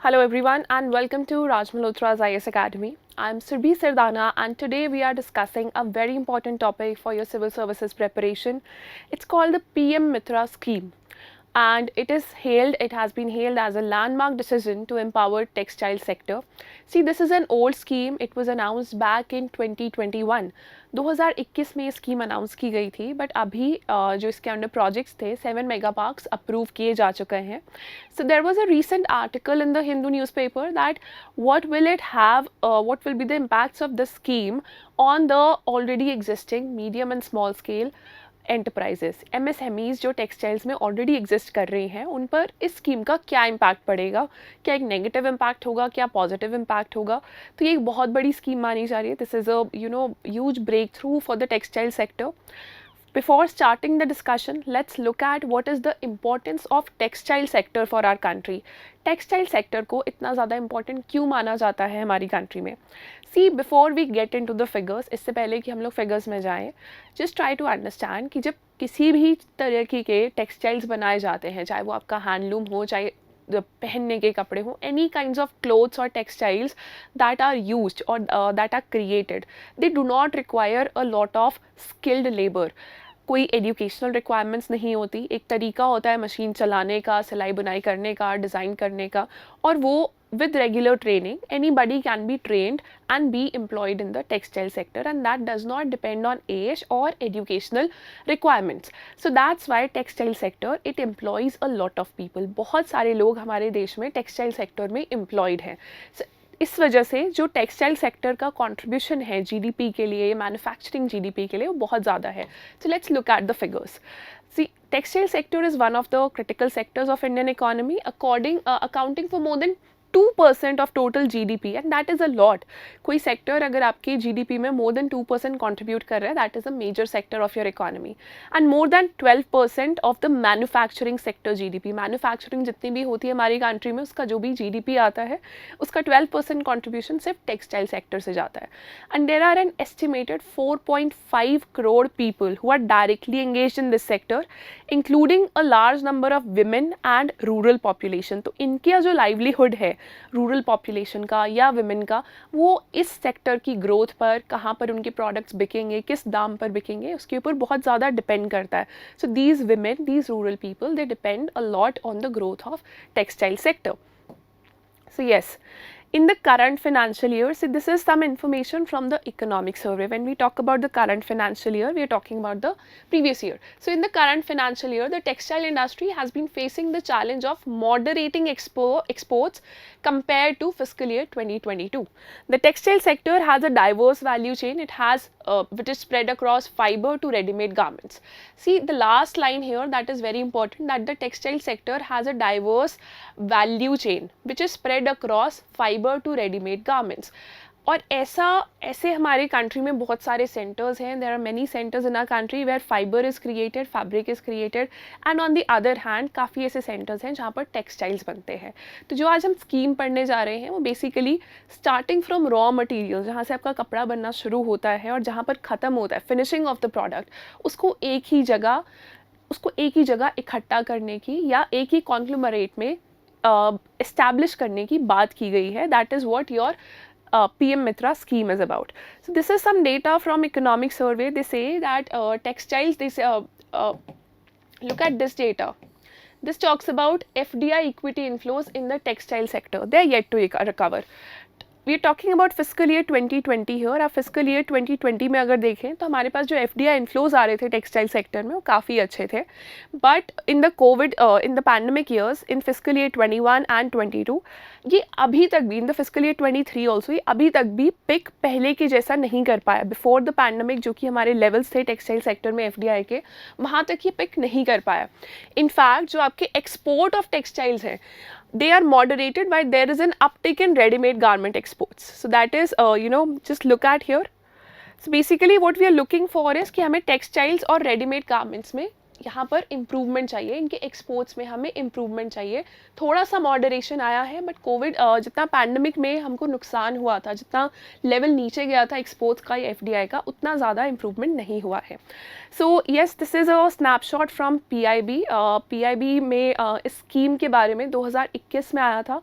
Hello everyone and welcome to Raj Malhotra's IS Academy. I'm Surbhi Sardana and today we are discussing a very important topic for your civil services preparation. It's called the PM Mitra scheme and it has been hailed as a landmark decision to empower textile sector. See, this is an old scheme. It was announced back in 2021. 2021 में ये scheme announce की गई थी but अभी जो इसके under projects थे 7 mega parks approve किए जा चुके हैं. So there was a recent article in the Hindu newspaper that what will be the impacts of this scheme on the already existing medium and small scale enterprises MSMEs जो textiles में already exist कर रही हैं उन पर इस scheme का क्या इम्पैक्ट पड़ेगा, क्या एक नेगेटिव इम्पैक्ट होगा, क्या पॉजिटिव इम्पैक्ट होगा. तो ये एक बहुत बड़ी स्कीम मानी जा रही है. This is a huge breakthrough for the textile sector. Before starting the discussion, let's look at what is the importance of textile sector for our country. Textile sector को इतना ज़्यादा important क्यों माना जाता है हमारी country में? See, before we get into the figures, इससे पहले कि हम लोग figures में जाएं, just try to understand कि जब किसी भी तरह के textiles बनाए जाते हैं, चाहे वो आपका handloom हो, चाहे पहनने के कपड़े हो, any kinds of clothes or textiles that are used or that are created, they do not require a lot of skilled labor. कोई एजुकेशनल रिक्वायरमेंट्स नहीं होती. एक तरीका होता है मशीन चलाने का, सिलाई बुनाई करने का, डिज़ाइन करने का, और वो with regular training anybody can be trained and be employed in the textile sector, and that does not depend on age or educational requirements. So that's why textile sector it employs a lot of people. बहुत सारे लोग हमारे देश में textile sector में employed हैं. So, इस वजह से जो टेक्सटाइल सेक्टर का कंट्रीब्यूशन है जीडीपी के लिए, मैन्युफैक्चरिंग जीडीपी के लिए, वो बहुत ज़्यादा है. So let's look at the figures. See, textile sector is one of the critical sectors of Indian economy, accounting for more than 2% of total GDP, and that is a lot. कोई sector अगर आपके GDP में more than 2% contribute कर रहा है, that is a major sector of your economy. And more than 12% of the manufacturing sector GDP, manufacturing जितनी भी होती है हमारी कंट्री में, उसका जो भी GDP आता है, उसका 12% contribution सिर्फ टेक्सटाइल सेक्टर से जाता है. And there are an estimated 4.5 crore people who are directly engaged in this sector, including a large number of women and rural population. तो इनका जो livelihood है रूरल पॉपुलेशन का या विमेन का, वो इस सेक्टर की ग्रोथ पर, कहाँ पर उनके प्रोडक्ट्स बिकेंगे, किस दाम पर बिकेंगे, उसके ऊपर बहुत ज़्यादा डिपेंड करता है. So these women, these rural people, they depend a lot on the growth of textile sector. So yes, in the current financial year, so this is some information from the economic survey. When we talk about the current financial year, we are talking about the previous year. So in the current financial year, the textile industry has been facing the challenge of moderating exports compared to fiscal year 2022. The textile sector has a diverse value chain. It has which is spread across fiber to ready-made garments. See, the last line here, that is very important, that the textile sector has a diverse value chain which is spread across fiber to ready-made garments. और ऐसे हमारे country में बहुत सारे centres हैं. There are many centres in our country where fibre is created, fabric is created, and on the other hand काफ़ी ऐसे centres हैं जहाँ पर टेक्सटाइल्स बनते हैं. तो जो आज हम स्कीम पढ़ने जा रहे हैं वो basically starting from raw material, जहाँ से आपका कपड़ा बनना शुरू होता है और जहाँ पर ख़त्म होता है फिनिशिंग ऑफ द प्रोडक्ट, उसको एक ही जगह इकट्ठा करने की या एक ही कॉन्ग्लोमरेट में इस्टेब्लिश करने की बात की गई है. That is what your PM Mitra scheme is about. So this is some data from economic survey. They say that textiles, look at this data. This talks about FDI equity inflows in the textile sector. They are yet to recover. We are talking about fiscal year 2020 here. आप fiscal year 2020 में अगर देखें तो हमारे पास जो FDI inflows आ रहे थे textile sector में वो काफ़ी अच्छे थे. But in the pandemic years, in fiscal year 21 and 22, ये अभी तक भी, in the fiscal year 23 also, ये अभी तक भी पिक पहले के जैसा नहीं कर पाया. बिफोर द पैंडमिक जो कि हमारे लेवल्स थे टेक्सटाइल सेक्टर में FDI के, वहाँ तक ये पिक नहीं कर पाया. इनफैक्ट जो आपके एक्सपोर्ट ऑफ टेक्सटाइल्स हैं, they are moderated by there is an uptick in ready-made garment exports. So that is just look at here. So basically what we are looking for is कि हमें textiles और ready-made garments में यहाँ पर improvement चाहिए, इनके exports में हमें इम्प्रूवमेंट चाहिए। थोड़ा सा मॉडरेशन आया है, बट कोविड जितना पैंडमिक में हमको नुकसान हुआ था, जितना लेवल नीचे गया था एक्सपोर्ट्स का या एफडीआई का, उतना ज़्यादा इम्प्रूवमेंट नहीं हुआ है। So yes, this is a snapshot from PIB. PIB में इस स्कीम के बारे में 2021 में आया था।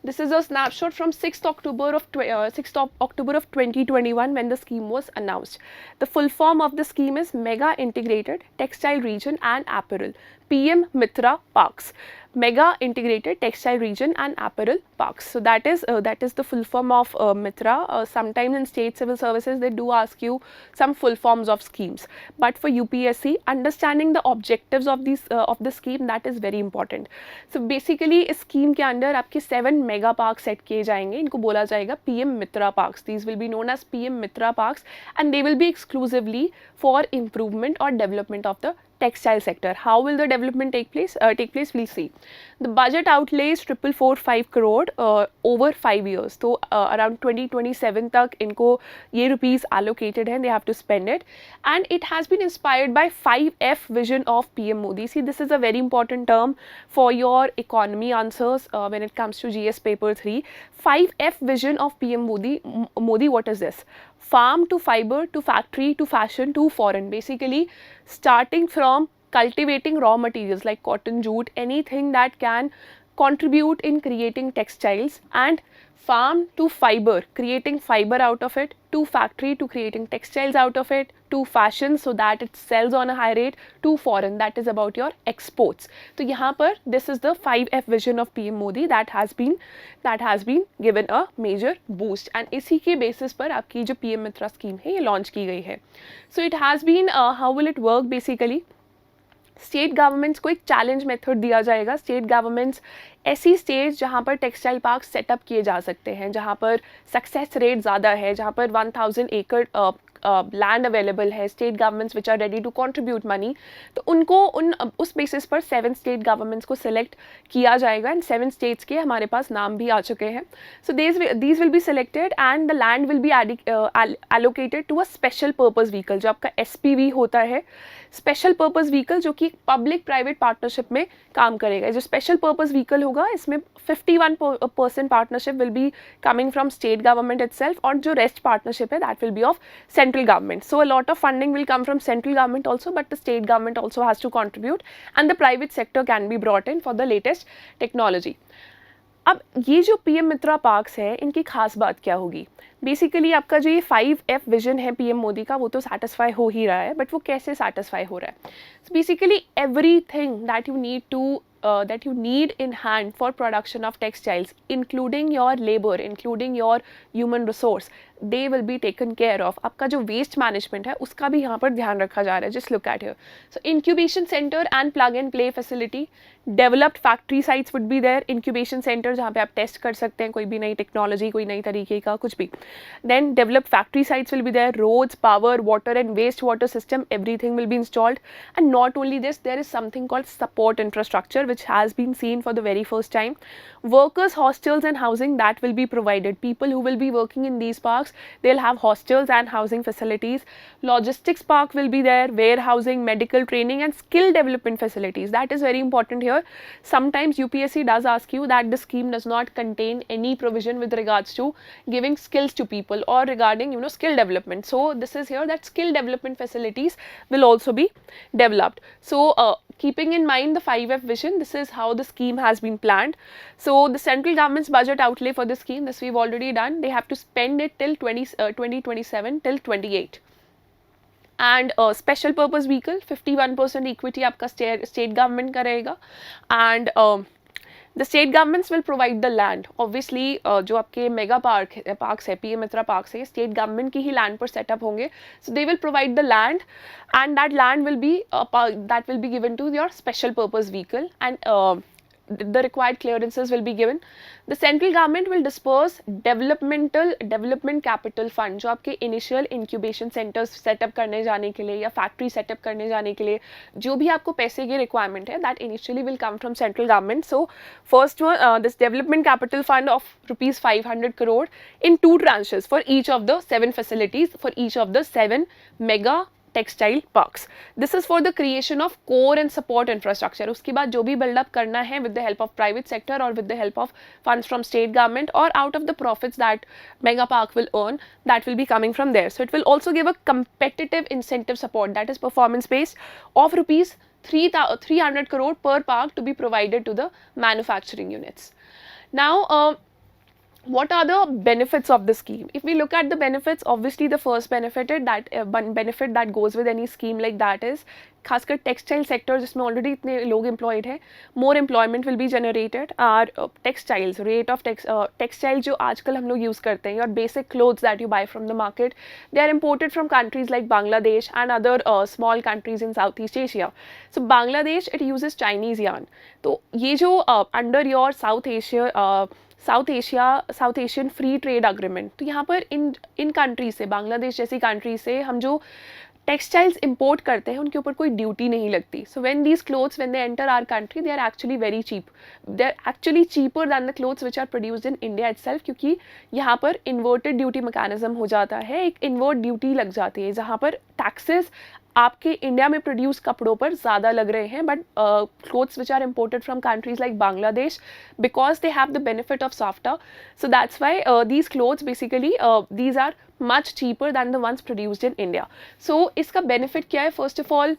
This is a snapshot from 6th October of 2021 when the scheme was announced. The full form of the scheme is Mega Integrated Textile Region and Apparel, PM Mitra Parks. Mega Integrated Textile Region and Apparel Parks. So that is the full form of Mitra. Sometimes in state civil services they do ask you some full forms of schemes, but for UPSC, understanding the objectives of the scheme, that is very important. So basically इस scheme के अंदर आपके 7 mega parks set किए जाएंगे, इनको बोला जाएगा PM Mitra Parks. These will be known as PM Mitra Parks and they will be exclusively for improvement or development of the textile sector. How will the development take place? We'll see. The budget outlay is 445 crore over 5 years. So around 2027 तक इनको ये rupees allocated हैं, they have to spend it, and it has been inspired by 5F vision of PM Modi. See, this is a very important term for your economy answers when it comes to GS paper 3. 5F vision of PM Modi. What is this? Farm to fiber to factory to fashion to foreign. Basically starting from cultivating raw materials like cotton, jute, anything that can contribute in creating textiles, and farm to fiber, creating fiber out of it, to factory to creating textiles out of it, to fashion so that it sells on a high rate, to foreign, that is about your exports. तो यहाँ पर this is the 5F vision of PM Modi that has been given a major boost, and इसी के basis पर आपकी जो PM Mitra scheme है ये launch की गई है. So it has been how will it work basically? State governments को एक चैलेंज मेथड दिया जाएगा. स्टेट गवर्नमेंट्स ऐसी स्टेट्स जहाँ पर टेक्सटाइल पार्क सेटअप किए जा सकते हैं, जहाँ पर सक्सेस रेट ज़्यादा है, जहाँ पर 1000 एकड़ लैंड अवेलेबल है, state governments which are ready to contribute money, तो उनको उस बेसिस पर 7 स्टेट गवर्नमेंट्स को सिलेक्ट किया जाएगा, एंड 7 स्टेट्स के हमारे पास नाम भी आ चुके हैं. So these will be selected and the land will be allocated to a special purpose vehicle, जो आपका SPV होता है, स्पेशल पर्पज़ व्हीकल, जो कि पब्लिक प्राइवेट पार्टनरशिप में काम करेगा. जो स्पेशल पर्पज़ व्हीकल होगा इसमें 51% partnership will be coming from state government itself, और जो रेस्ट पार्टनरशिप है that will B of central government. So a lot of funding will come from central government also, but the state government also has to contribute, and the private sector can be brought in for the latest technology. अब ये जो PM मित्रा parks है, इनकी खास बात क्या होगी? Basically आपका जो ये 5F विजन है PM मोदी का, वो तो सेटिस्फाई हो ही रहा है, बट वो कैसे सेटिस्फाई हो रहा है? Basically everything that you need in hand for production of textiles, including your labor, including your human resource, they will be taken care of. आपका जो waste management है उसका भी यहाँ पर ध्यान रखा जा रहा है. Just look at here. So incubation center and plug and play facility, developed factory sites would be there. Incubation center जहाँ पे आप टेस्ट कर सकते हैं कोई भी नई टेक्नोलॉजी, कोई नई तरीके का कुछ भी. Then developed factory sites will be there. Roads, power, water and waste water system, everything will be installed. And not only this, there is something called support infrastructure which has been seen for the very first time. Workers, hostels and housing, that will be provided. People who will be working in these parks, they'll have hostels and housing facilities. Logistics park will be there, warehousing, medical training and skill development facilities. That is very important here. Sometimes UPSC does ask you that the scheme does not contain any provision with regards to giving skills to people or regarding skill development. So this is here that skill development facilities will also be developed. So keeping in mind the 5F vision, this is how the scheme has been planned. So the central government's budget outlay for the scheme, this we've already done. They have to spend it till 2027 till 28. And special purpose vehicle, 51% equity आपका state government का रहेगा. And the state governments will provide the land. Obviously जो आपके mega parks है, PM मित्रा parks है, state government की ही land पर set up होंगे. So they will provide the land, and that land will be given to your special purpose vehicle, and the required clearances will be given. The central government will disperse development capital fund, जो आपके initial incubation centers setup करने जाने के लिए या factory setup करने जाने के लिए जो भी आपको पैसे की requirement है, that initially will come from central government. So first one, this development capital fund of rupees 500 crore in 2 tranches for each of the 7 facilities, for each of the 7 mega textile parks. This is for the creation of core and support infrastructure. उसके बाद जो भी build up करना है with the help of private sector or with the help of funds from state government or out of the profits that mega park will earn, that will be coming from there. So it will also give a competitive incentive support, that is performance based, of rupees 300 crore per park to be provided to the manufacturing units. Now, what are the benefits of the scheme? If we look at the benefits, obviously the first benefit that goes with any scheme like that is खासकर textile sector जिसमें already इतने लोग employed हैं, more employment will be generated. Our textiles rate of textile जो आजकल हम लोग use करते हैं, और basic clothes that you buy from the market, they are imported from countries like Bangladesh and other small countries in South East Asia. So Bangladesh it uses Chinese yarn. तो ये जो under your South Asian free trade agreement, तो यहाँ पर in country से, बांग्लादेश जैसी country से हम जो टेक्सटाइल्स इंपोर्ट करते हैं उनके ऊपर कोई ड्यूटी नहीं लगती. So when these clothes when they enter our country, they are actually very cheap. They are actually cheaper than the clothes which are produced in India itself, क्योंकि यहाँ पर इन्वर्टेड ड्यूटी मैकेनिज्म हो जाता है, एक invert duty लग जाती है जहाँ पर टैक्सेस आपके इंडिया में प्रोड्यूस कपड़ों पर ज़्यादा लग रहे हैं, but clothes which are imported from countries like Bangladesh, because they have the benefit of SAFTA, so that's why these clothes basically these are much cheaper than the ones produced in India. So इसका benefit क्या है? First of all,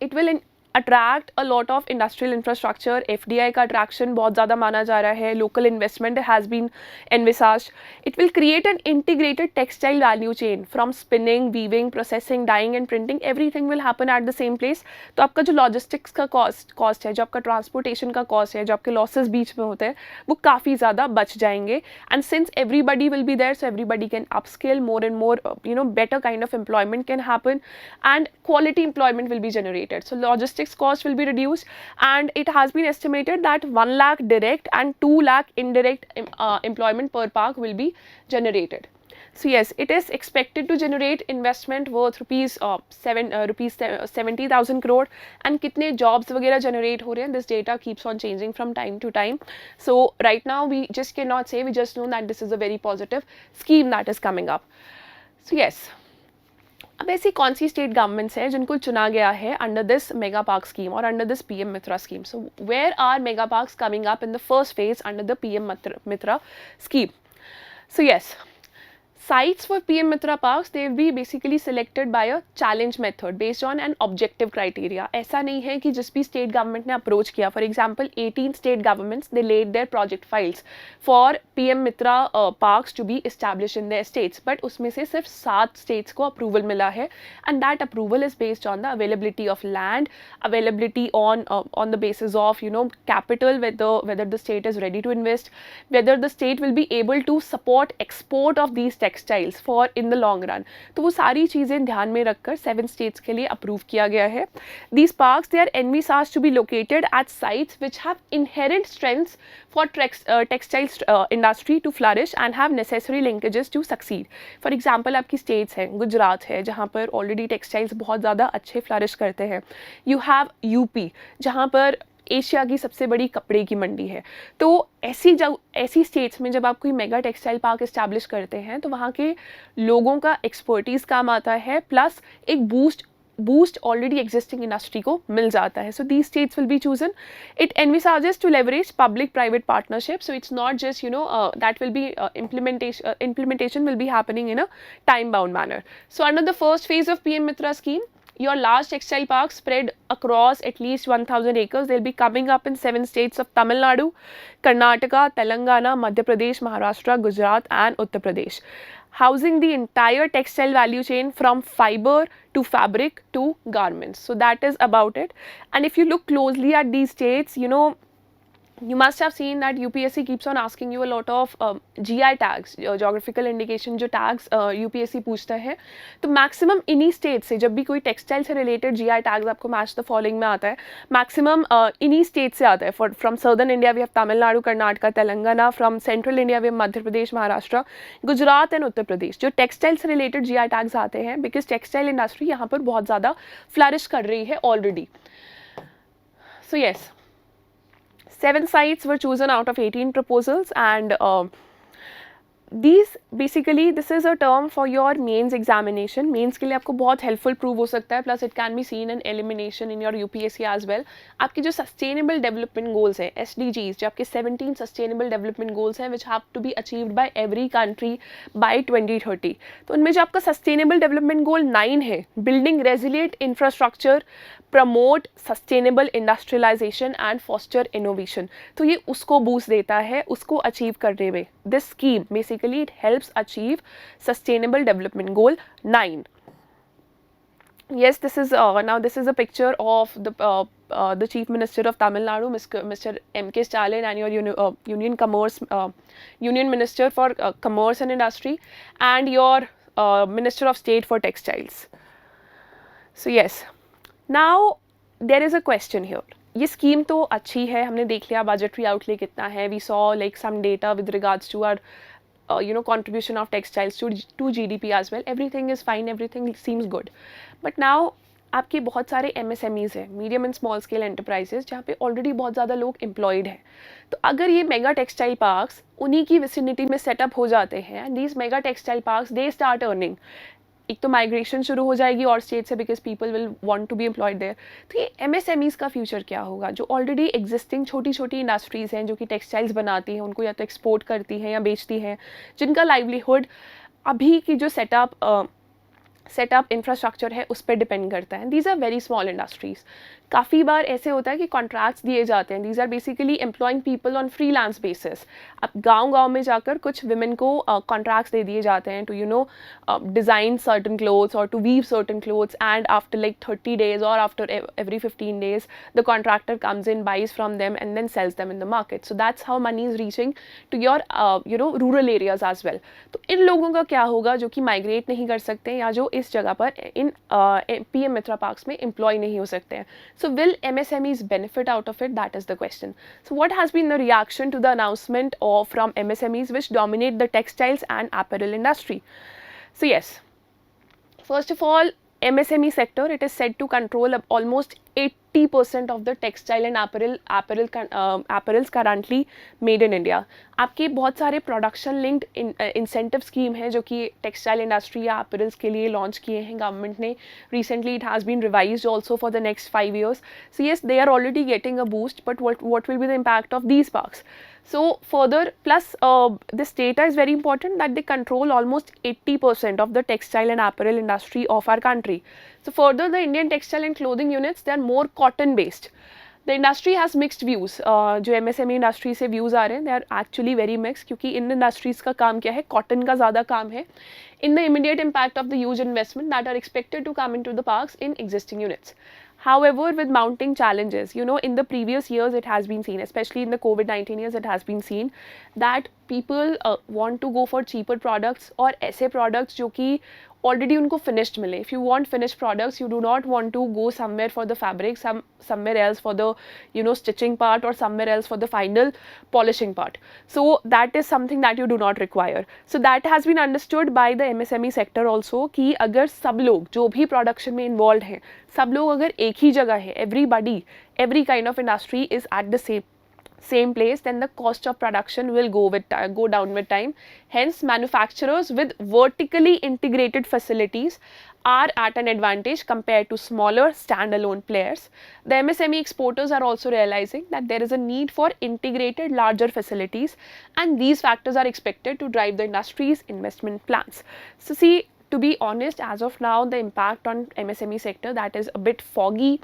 it will attract a lot of industrial infrastructure. FDI का attraction बहुत ज़्यादा माना जा रहा है. Local investment has been envisaged. It will create an integrated textile value chain from spinning, weaving, processing, dyeing and printing. Everything will happen at the same place. तो आपका जो logistics का cost है, जो आपका transportation का cost है, जो आपके losses बीच में होते हैं, वो काफ़ी ज़्यादा बच जाएंगे. And since everybody will be there, so everybody can upskill more and more, better kind of employment can happen and quality employment will be generated. So logistics cost will be reduced, and it has been estimated that 1 lakh direct and 2 lakh indirect employment per park will be generated. So yes, it is expected to generate investment worth rupees 70,000 crore. And कितने jobs वगैरह generate हो रहे हैं, this data keeps on changing from time to time. So right now we just cannot say, we just know that this is a very positive scheme that is coming up. So yes. अब ऐसी कौन सी state governments हैं जिनको चुना गया है under this mega park scheme और under this PM Mitra scheme? So where are mega parks coming up in the first phase under the PM Mitra scheme? So yes, sites for PM Mitra parks, they will be basically selected by a challenge method based on an objective criteria. ऐसा नहीं है कि जिस भी state government ने approach किया, for example 18 state governments, they laid their project files for PM Mitra parks to be established in their states, but उसमें से सिर्फ 7 states को approval मिला है, and that approval is based on the availability of land, availability on the basis of capital, whether the state is ready to invest, whether the state will be able to support export of these textiles for in the long run. तो वो सारी चीज़ें ध्यान में रखकर 7 states के लिए approve किया गया है. These parks, they are envisaged to be located at sites which have inherent strengths for textiles industry to flourish and have necessary linkages to succeed. For example आपकी स्टेट्स हैं, गुजरात है जहाँ पर ऑलरेडी टेक्सटाइल्स बहुत ज़्यादा अच्छे फ्लरिश करते हैं. यू हैव यूपी जहाँ पर एशिया की सबसे बड़ी कपड़े की मंडी है. तो ऐसी स्टेट्स में जब आप कोई मेगा टेक्सटाइल पार्क इस्टेब्लिश करते हैं तो वहाँ के लोगों का एक्सपर्टीज़ काम आता है, प्लस एक बूस्ट ऑलरेडी एग्जिस्टिंग इंडस्ट्री को मिल जाता है. So these states will be chosen. It envisages to leverage public private partnership. So it's not just that will be implementation will be happening in a time bound manner. So under the first phase of PM Mitra scheme, your large textile parks spread across at least 1,000 acres. They'll be coming up in 7 states of Tamil Nadu, Karnataka, Telangana, Madhya Pradesh, Maharashtra, Gujarat and Uttar Pradesh, housing the entire textile value chain from fiber to fabric to garments. So that is about it. And if you look closely at these states, you must have seen that UPSC keeps on asking you a lot of GI tags, geographical indication जो tags UPSC पूछता है. तो maximum इन्हीं states से, जब भी कोई textile से related GI tags आपको match the following में आता है, maximum इन्हीं states से आता है. From southern India we have Tamil Nadu, Karnataka, Telangana. From central India we have Madhya Pradesh, Maharashtra, Gujarat and Uttar Pradesh. जो textile से related GI tags आते हैं, because textile industry यहाँ पर बहुत ज़्यादा flourish कर रही है already. So yes. 7 sites were chosen out of 18 proposals, and these basically this is a term for your mains examination. Mains के लिए आपको बहुत हेल्पफुल प्रूव हो सकता है, plus it can be seen in elimination in your UPSC as well. आपके जो sustainable development goals हैं, SDGs, जो आपके 17 सस्टेनेबल डेवलपमेंट गोल्स हैं which have to be achieved by every country by 2030, तो उनमें जो आपका सस्टेनेबल डेवलपमेंट गोल 9 है, building resilient infrastructure, promote sustainable industrialisation and foster innovation, तो ये उसको बूस्ट देता है, उसको अचीव करने में. This scheme basically it helps achieve sustainable development goal 9. Yes, this is a picture of the Chief Minister of Tamil Nadu, Mr. M.K. Stalin, and your Union Minister for Commerce and Industry, and your Minister of State for Textiles. So yes, now there is a question here. ये scheme तो अच्छी है, हमने देख लिया budgetary outlay कितना है. We saw like some data with regards to our contribution of textiles to GDP as well. Everything is fine, everything seems good. But now आपके बहुत सारे MSMEs हैं, medium and small scale enterprises, जहाँ पे already बहुत ज़्यादा लोग employed हैं. तो अगर ये मेगा टेक्सटाइल पार्क्स उन्हीं की विसिनिटी में सेटअप हो जाते हैं, and these mega textile parks they start earning, एक तो माइग्रेशन शुरू हो जाएगी और स्टेट से, because people will want to be employed there. तो ये MSMEs का फ्यूचर क्या होगा, जो ऑलरेडी एग्जिस्टिंग छोटी छोटी इंडस्ट्रीज़ हैं जो कि टेक्सटाइल्स बनाती हैं, उनको या तो एक्सपोर्ट करती हैं या बेचती हैं, जिनका लाइवलीहुड अभी की जो सेटअप इंफ्रास्ट्रक्चर है उस पर डिपेंड करता है. These are very small industries. काफ़ी बार ऐसे होता है कि कॉन्ट्रैक्ट्स दिए जाते हैं. These are basically employing people on freelance basis. अब गांव में जाकर कुछ विमेन को कॉन्ट्रैक्ट्स दे दिए जाते हैं टू डिज़ाइन सर्टन क्लोथ्स और to weave certain clothes, and after like 30 days और after every 15 days the contractor comes in, buys from them and then sells them in the market. So that's how money is reaching to your rural areas as well. तो इन लोगों का क्या होगा जो कि migrate नहीं कर सकते या जो इस जगह पर इन PM मित्रा पार्क्स में एम्प्लॉय नहीं हो सकते हैं. So will MSMEs benefit out of it? That is the question. So what has been the reaction to the announcement from MSMEs which dominate the textiles and apparel industry? So yes, first of all, MSME sector, it is said to control almost 80% of the textile and apparels currently made in India. आपके बहुत सारे production linked incentive scheme है जो कि textile industry या अपरल्स के लिए launch किए हैं गवर्नमेंट ने. Recently it has been revised also for the next 5 years. So yes, they are already getting a boost, but what will be the impact of these parks? So further, plus this data is very important that they control almost 80% of the textile and apparel industry of our country. So further, the Indian textile and clothing units, they are more cotton based. The industry has mixed views. जो MSME industry से views आ रहे हैं, they are actually very mixed, क्योंकि इन industries का काम क्या है, cotton का ज़्यादा काम है. In the immediate impact of the huge investment that are expected to come into the parks in existing units. However, with mounting challenges, in the previous years it has been seen, especially in the COVID-19 years, it has been seen that people want to go for cheaper products और ऐसे products जो कि already उनको finished मिले. If you want finished products, you do not want to go somewhere for the fabric, somewhere else for the stitching part, or somewhere else for the final polishing part. So that is something that you do not require. So that has been understood by the MSME sector also कि अगर सब लोग जो भी production में involved हैं, सब लोग अगर एक ही जगह है, every kind of industry is at the same place, then the cost of production will go down with time. Hence, manufacturers with vertically integrated facilities are at an advantage compared to smaller standalone players. The MSME exporters are also realizing that there is a need for integrated larger facilities, and these factors are expected to drive the industry's investment plans. So see, to be honest, as of now, the impact on MSME sector, that is a bit foggy.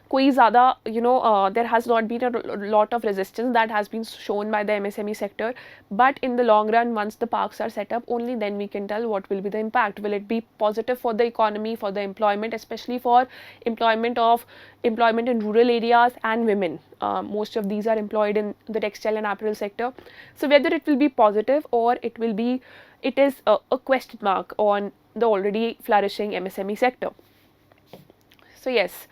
कोई ज़्यादा there has not been a lot of resistance that has been shown by the MSME sector, but in the long run, once the parks are set up, only then we can tell what will be the impact. Will it be positive for the economy, for the employment, especially for employment in rural areas and women? Most of these are employed in the textile and apparel sector. So whether it will be positive or it is a question mark on the already flourishing MSME sector. So yes,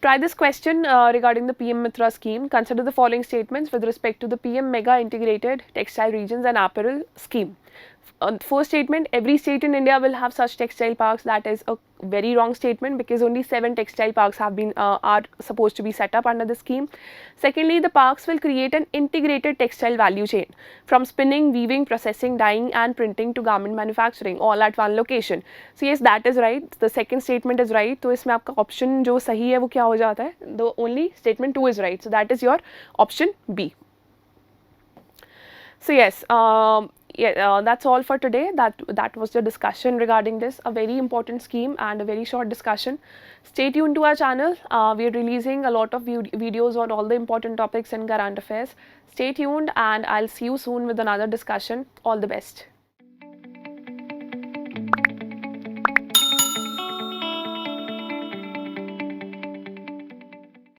try this question regarding the PM Mitra scheme. Consider the following statements with respect to the PM Mega Integrated Textile Regions and Apparel scheme. First statement, every state in India will have such textile parks. That is a very wrong statement, because only 7 textile parks have been are supposed to be set up under the scheme. Secondly, the parks will create an integrated textile value chain from spinning, weaving, processing, dyeing and printing to garment manufacturing, all at one location. So yes, that is right. The second statement is right. तो इसमें आपका option जो सही है वो क्या हो जाता है? The only statement 2 is right. So that is your option B. So yes, that's all for today. That was the discussion regarding this, a very important scheme and a very short discussion. Stay tuned to our channel. We are releasing a lot of videos on all the important topics in current affairs. Stay tuned, and I'll see you soon with another discussion. All the best.